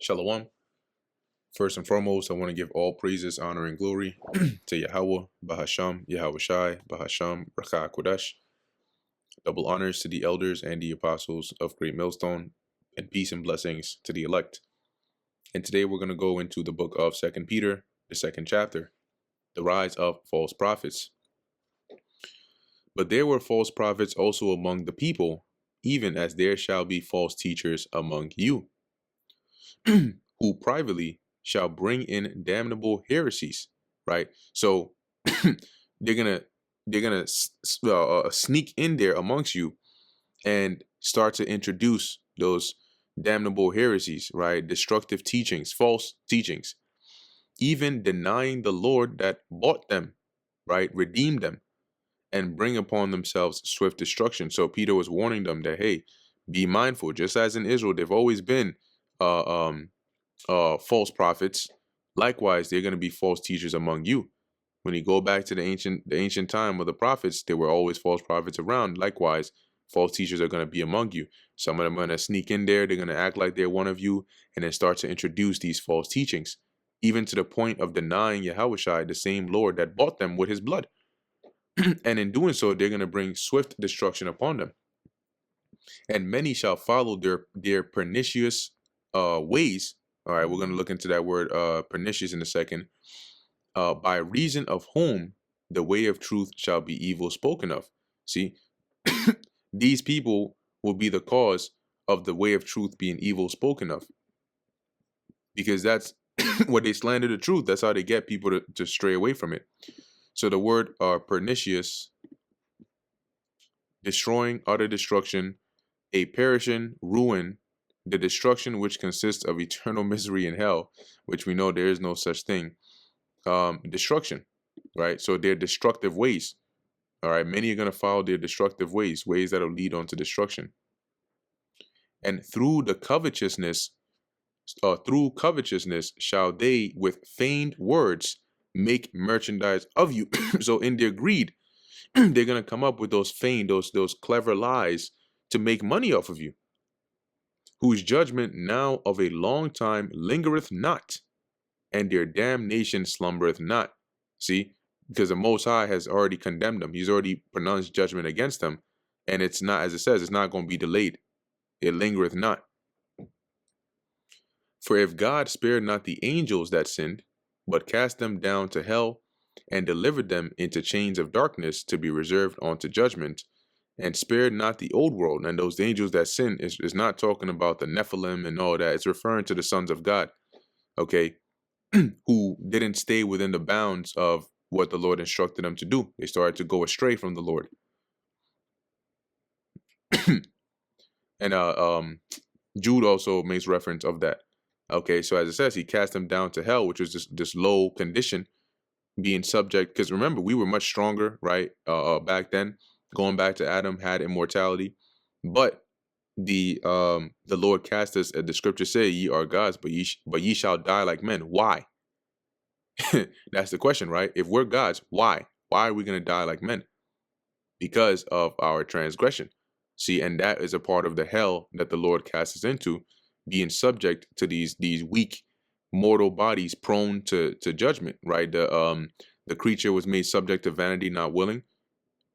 Shalom. First and foremost, I want to give all praises, honor, and glory to Yahweh, Bahasham, Yahweh Shai, Bahasham, Rakah Kodesh. Double honors to the elders and the apostles of Great Millstone, and peace and blessings to the elect. And today we're going to go into the book of 2 Peter, the second chapter, the rise of false prophets. But there were false prophets also among the people, even as there shall be false teachers among you, who privately shall bring in damnable heresies, right? So they're gonna sneak in there amongst you and start to introduce those damnable heresies, right? Destructive teachings, false teachings, even denying the Lord that bought them, right? Redeemed them, and bring upon themselves swift destruction. So Peter was warning them that, hey, be mindful. Just as in Israel, they've always been false prophets. Likewise, they're going to be false teachers among you. When you go back to the ancient time of the prophets, there were always false prophets around. Likewise, false teachers are going to be among you. Some of them are going to sneak in there. They're going to act like they're one of you and then start to introduce these false teachings, even to the point of denying Yahushua, the same Lord that bought them with his blood. And in doing so, they're going to bring swift destruction upon them. And many shall follow their pernicious ways. All right, we're going to look into that word pernicious in a second. By reason of whom the way of truth shall be evil spoken of. See, these people will be the cause of the way of truth being evil spoken of. Because that's what they slander the truth. That's how they get people to stray away from it. So the word pernicious, destroying, utter destruction, a perishing, ruin, the destruction which consists of eternal misery in hell, which we know there is no such thing. Destruction, right? So their destructive ways. All right, many are going to follow their destructive ways that will lead on to destruction. And through covetousness shall they with feigned words make merchandise of you. So in their greed, they're going to come up with those feigned, those clever lies to make money off of you, whose judgment now of a long time lingereth not, and their damnation slumbereth not. See, because the Most High has already condemned them. He's already pronounced judgment against them. And it's not, as it says, it's not going to be delayed. It lingereth not. For if God spared not the angels that sinned, but cast them down to hell, and delivered them into chains of darkness to be reserved unto judgment, and spared not the old world, and those angels that sin is not talking about the Nephilim and all that. It's referring to the sons of God, okay, who didn't stay within the bounds of what the Lord instructed them to do. They started to go astray from the Lord. And Jude also makes reference of that. Okay, so as it says, he cast them down to hell, which was this low condition, being subject, because remember, we were much stronger, right? Back then, going back to Adam, had immortality, but the Lord cast us, the scriptures say, ye are gods, but ye shall die like men. Why? That's the question, right? If we're gods, why? Why are we going to die like men? Because of our transgression. See, and that is a part of the hell that the Lord casts us into, being subject to these weak mortal bodies prone to judgment, right? The creature was made subject to vanity, not willing.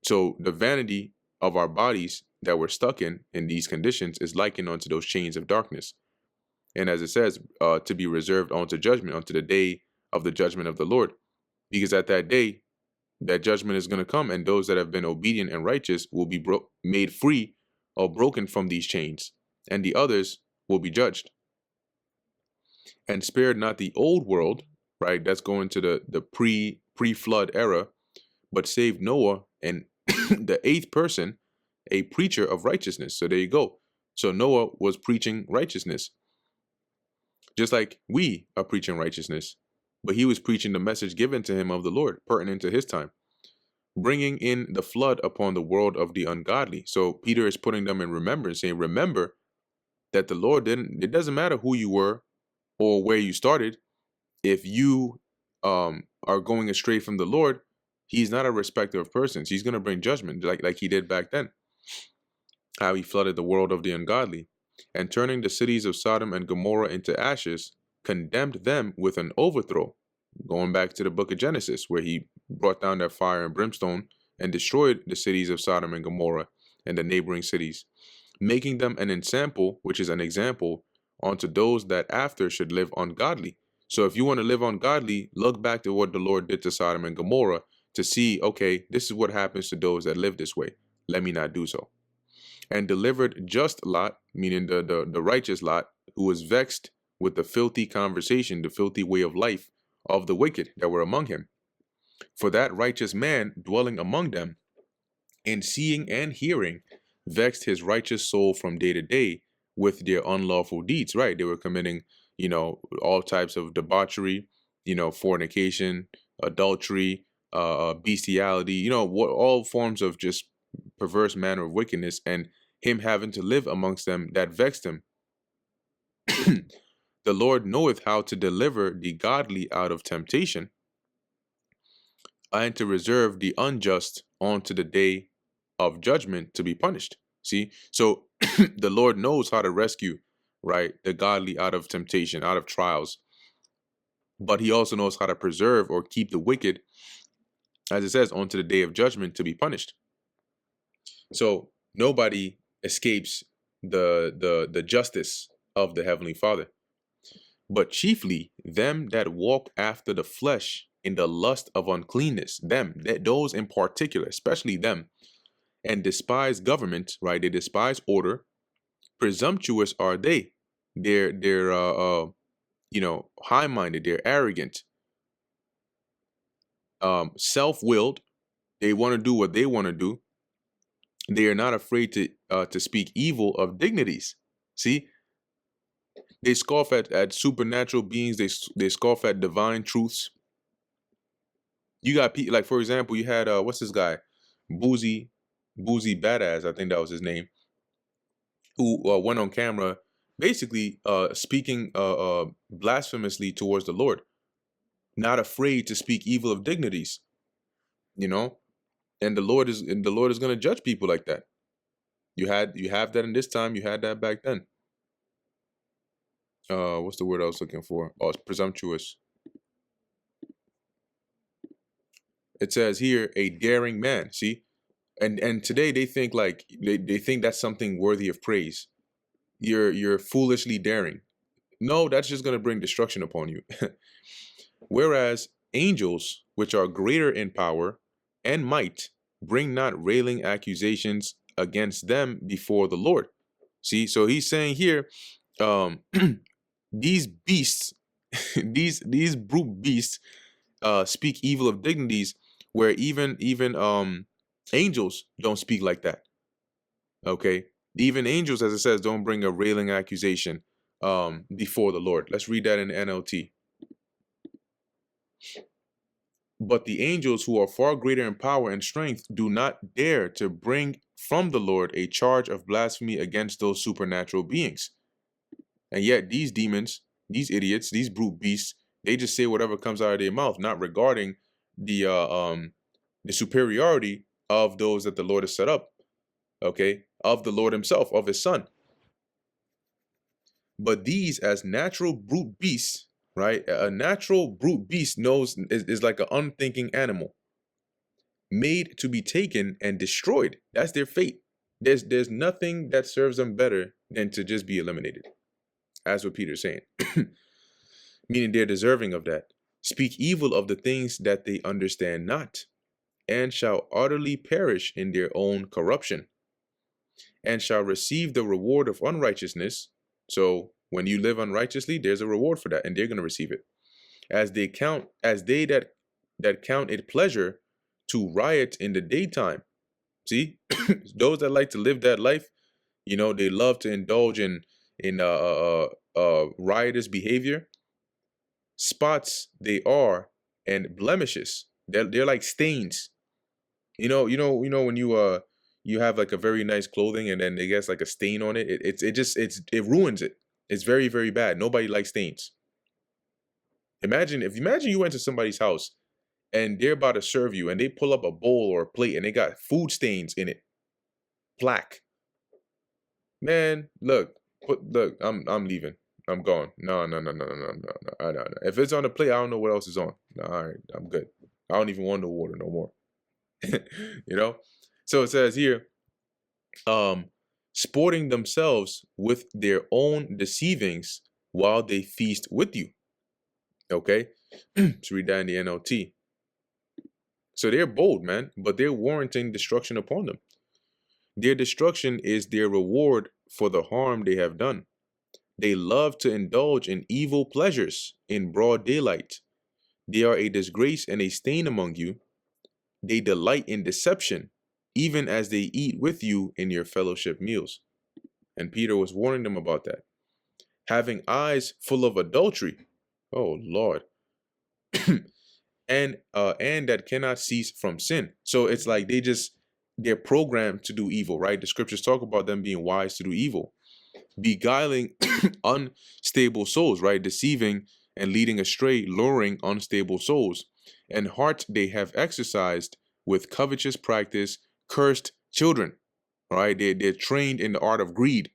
So the vanity of our bodies that we're stuck in these conditions is likened unto those chains of darkness. And as it says, to be reserved unto judgment, unto the day of the judgment of the Lord. Because at that day, that judgment is going to come, and those that have been obedient and righteous will be made free or broken from these chains, and the others will be judged. And spared not the old world, right? That's going to the pre-flood era, but saved Noah, and the eighth person, a preacher of righteousness. So there you go. So Noah was preaching righteousness, just like we are preaching righteousness, but he was preaching the message given to him of the Lord, pertinent to his time, bringing in the flood upon the world of the ungodly. So Peter is putting them in remembrance, saying, remember that the Lord it doesn't matter who you were or where you started. If you are going astray from the Lord, he's not a respecter of persons. He's going to bring judgment like he did back then, how he flooded the world of the ungodly. and turning the cities of Sodom and Gomorrah into ashes, condemned them with an overthrow. Going back to the book of Genesis, where he brought down that fire and brimstone and destroyed the cities of Sodom and Gomorrah and the neighboring cities, making them an ensample, which is an example, unto those that after should live ungodly. So if you want to live ungodly, look back to what the Lord did to Sodom and Gomorrah to see, okay, this is what happens to those that live this way. Let me not do so. And delivered just Lot, meaning the righteous Lot, who was vexed with the filthy conversation, the filthy way of life of the wicked that were among him. For that righteous man dwelling among them, and seeing and hearing, vexed his righteous soul from day to day with their unlawful deeds. Right? They were committing, all types of debauchery, fornication, adultery, bestiality, all forms of just perverse manner of wickedness, and him having to live amongst them, that vexed him. The Lord knoweth how to deliver the godly out of temptation, and to reserve the unjust unto the day of judgment to be punished. See, so the Lord knows how to rescue, right, the godly out of temptation, out of trials, but he also knows how to preserve or keep the wicked, as it says, onto the day of judgment to be punished. So nobody escapes the justice of the Heavenly Father, but chiefly them that walk after the flesh in the lust of uncleanness, those in particular, especially them, and despise government, right? They despise order. Presumptuous are they. They're high-minded. They're arrogant, self-willed. They want to do what they want to do. They are not afraid to speak evil of dignities. See, they scoff at supernatural beings. They scoff at divine truths. You got people like, for example, you had what's this guy, Boozy Badass, I think that was his name, who went on camera basically speaking blasphemously towards the Lord, not afraid to speak evil of dignities, and the Lord is going to judge people like that. You have that in this time, you had that back then. What's the word I was looking for? Oh, it's presumptuous. It says here, a daring man. See, and today they think like they think that's something worthy of praise. You're foolishly daring. No, that's just going to bring destruction upon you. Whereas angels, which are greater in power and might, bring not railing accusations against them before the Lord. See, so he's saying here, these beasts, these brute beasts, speak evil of dignities, where even angels don't speak like that. Okay, even angels, as it says, don't bring a railing accusation before the Lord. Let's read that in the NLT. But the angels, who are far greater in power and strength, do not dare to bring from the Lord a charge of blasphemy against those supernatural beings. And yet these demons, these idiots, these brute beasts, they just say whatever comes out of their mouth, not regarding the superiority of those that the Lord has set up, okay, of the Lord himself, of his son. But these, as natural brute beasts, right? A natural brute beast is like an unthinking animal, made to be taken and destroyed. That's their fate. There's nothing that serves them better than to just be eliminated. That's what Peter's saying. Meaning they're deserving of that. Speak evil of the things that they understand not, and shall utterly perish in their own corruption, and shall receive the reward of unrighteousness. So when you live unrighteously, there's a reward for that, and they're going to receive it. As they that count it pleasure to riot in the daytime. See, those that like to live that life, they love to indulge in riotous behavior. Spots they are, and blemishes. They're like stains. When you have like a very nice clothing and then it gets like a stain on it, it ruins it. It's very, very bad. Nobody likes stains. Imagine you went to somebody's house and they're about to serve you and they pull up a bowl or a plate and they got food stains in it. Plaque. Man, look, But look, I'm leaving. I'm gone. No, no, no, no, no, no, no, no, no. If it's on the plate, I don't know what else is on. No, all right, I'm good. I don't even want no water no more. You know. So it says here, um, sporting themselves with their own deceivings while they feast with you. Okay, let's read that in the NLT. So they're bold, man, but they're warranting destruction upon them. Their destruction is their reward for the harm they have done. They love to indulge in evil pleasures in broad daylight. They are a disgrace and a stain among you. They delight in deception, even as they eat with you in your fellowship meals. And Peter was warning them about that. Having eyes full of adultery, oh Lord, and that cannot cease from sin. So it's like they're programmed to do evil, right? The scriptures talk about them being wise to do evil, beguiling unstable souls, right? Deceiving and leading astray, luring unstable souls. And hearts they have exercised with covetous practice, cursed children, right? They're trained in the art of greed.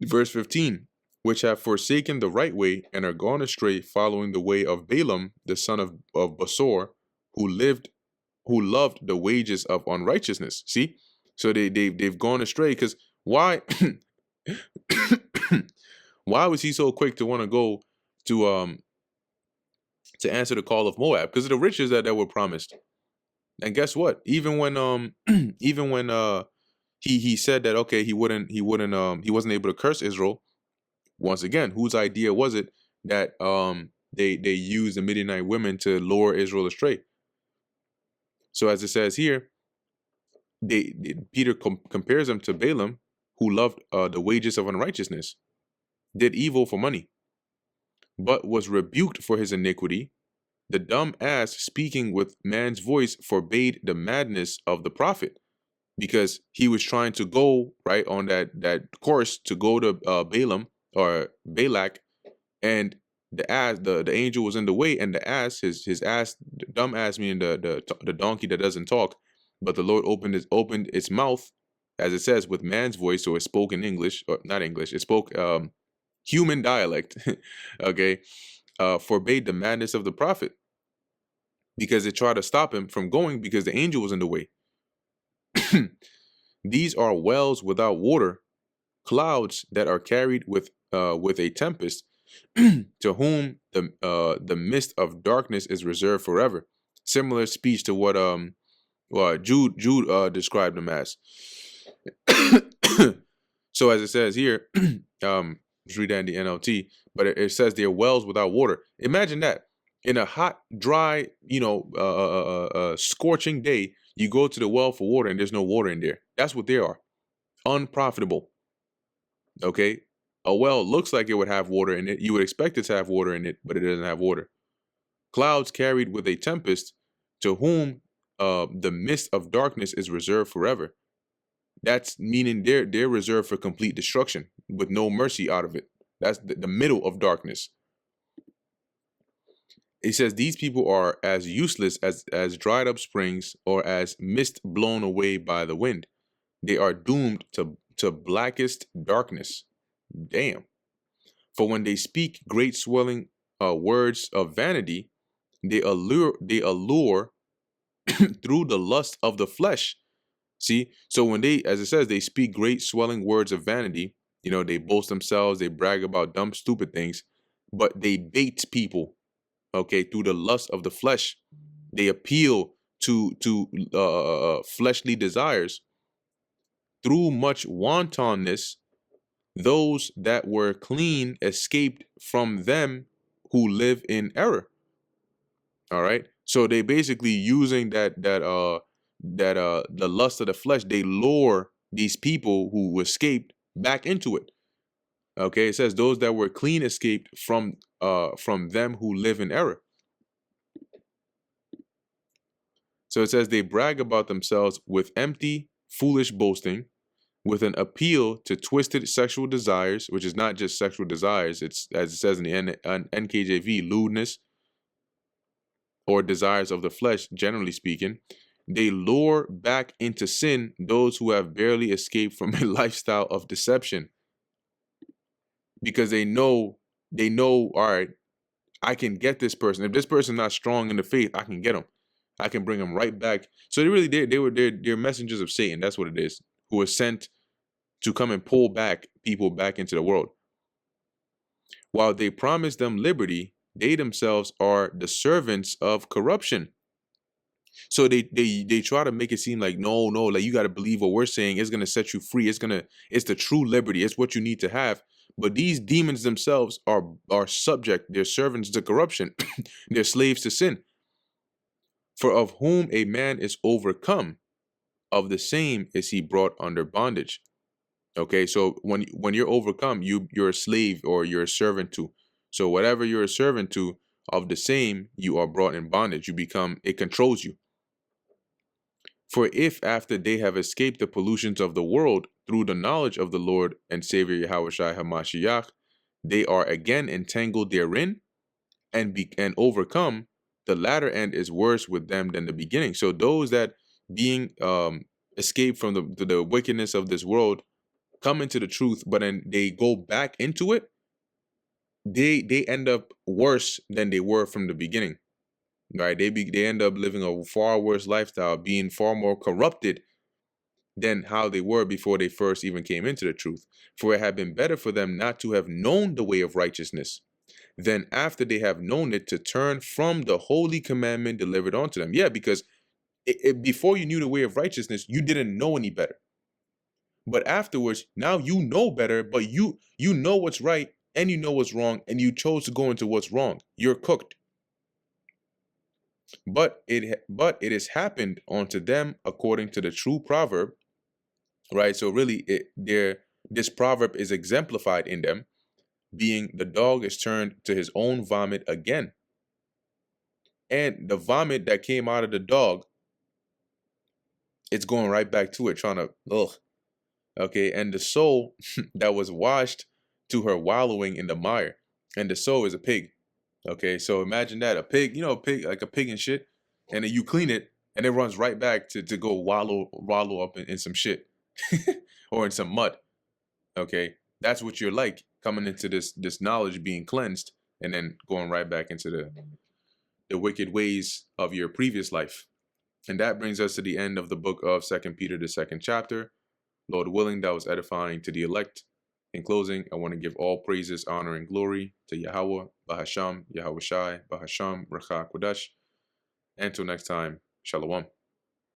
Verse 15, which have forsaken the right way and are gone astray, following the way of Balaam, the son of Basor, who loved the wages of unrighteousness. See? So they've gone astray, because why why was he so quick to want to go to answer the call of Moab? Because of the riches that were promised. And guess what? Even when even when he said that, okay, he wasn't able to curse Israel. Once again, whose idea was it that they used the Midianite women to lure Israel astray? So as it says here, Peter compares them to Balaam, who loved the wages of unrighteousness, did evil for money, but was rebuked for his iniquity. The dumb ass, speaking with man's voice, forbade the madness of the prophet, because he was trying to go right on that course to go to Balaam or Balak, and the angel was in the way, and the ass, his ass, dumb ass, meaning the donkey that doesn't talk, but the Lord opened its mouth, as it says, with man's voice, so it spoke in English, or not English, it spoke human dialect. Okay, forbade the madness of the prophet, because it tried to stop him from going, because the angel was in the way. These are wells without water, clouds that are carried with a tempest, to whom the mist of darkness is reserved forever. Similar speech to what Jude described them as. So as it says here, let's read that in the NLT, but it says they're wells without water. Imagine that. In a hot, dry, scorching day, you go to the well for water and there's no water in there. That's what they are. Unprofitable. Okay? A well looks like it would have water in it. You would expect it to have water in it, but it doesn't have water. Clouds carried with a tempest, to whom the mist of darkness is reserved forever. That's meaning they're reserved for complete destruction with no mercy out of it. That's the middle of darkness. It says these people are as useless as dried up springs, or as mist blown away by the wind. They are doomed to blackest darkness. Damn. For when they speak great swelling words of vanity, they allure through the lust of the flesh. See, so when they, as it says, they speak great swelling words of vanity, they boast themselves, they brag about dumb, stupid things, but they bait people, okay, through the lust of the flesh. They appeal to fleshly desires. Through much wantonness, those that were clean escaped from them who live in error. All right. So they basically using the lust of the flesh. They lure these people who escaped back into it. Okay. It says those that were clean escaped from them who live in error. So it says they brag about themselves with empty, foolish boasting, with an appeal to twisted sexual desires, which is not just sexual desires. It's, as it says in the NKJV, lewdness, or desires of the flesh, generally speaking. they lure back into sin those who have barely escaped from a lifestyle of deception, because they know, all right, I can get this person. If this person's not strong in the faith, I can get him. I can bring him right back. So they really did. They're messengers of Satan. That's what it is, who are sent to come and pull back people back into the world. While they promise them liberty, they themselves are the servants of corruption. So they try to make it seem like no, like you got to believe what we're saying. It's gonna set you free. It's the true liberty. It's what you need to have. But these demons themselves are subject. They're servants to corruption. They're slaves to sin. For of whom a man is overcome, of the same is he brought under bondage. Okay, so when you're overcome, you're a slave or you're a servant to. So whatever you're a servant to, of the same you are brought in bondage. It controls you. For if after they have escaped the pollutions of the world through the knowledge of the Lord and Savior Yahushua HaMashiach, they are again entangled therein and overcome, the latter end is worse with them than the beginning. So those that being escaped from the wickedness of this world come into the truth, but then they go back into it, they end up worse than they were from the beginning. Right? They end up living a far worse lifestyle, being far more corrupted than how they were before they first even came into the truth. For it had been better for them not to have known the way of righteousness, than after they have known it to turn from the holy commandment delivered unto them. Yeah, because before you knew the way of righteousness, you didn't know any better. But afterwards, now you know better, but you know what's right and you know what's wrong, and you chose to go into what's wrong. You're cooked. But it has happened unto them according to the true proverb, right? So really, this proverb is exemplified in them, being the dog is turned to his own vomit again, and the vomit that came out of the dog, it's going right back to it, trying to okay. And the soul that was washed to her wallowing in the mire, and the soul is a pig. Okay, so imagine that, a pig, a pig, like a pig and shit, and then you clean it, and it runs right back to go wallow up in some shit or in some mud. Okay, that's what you're like, coming into this knowledge, being cleansed, and then going right back into the wicked ways of your previous life. And that brings us to the end of the book of 2 Peter, the 2nd chapter. Lord willing, that was edifying to the elect. In closing, I want to give all praises, honor, and glory to Yahweh, Bahasham, Yahweh Shai, Bahasham, Racha Kodesh. Until next time, Shalom.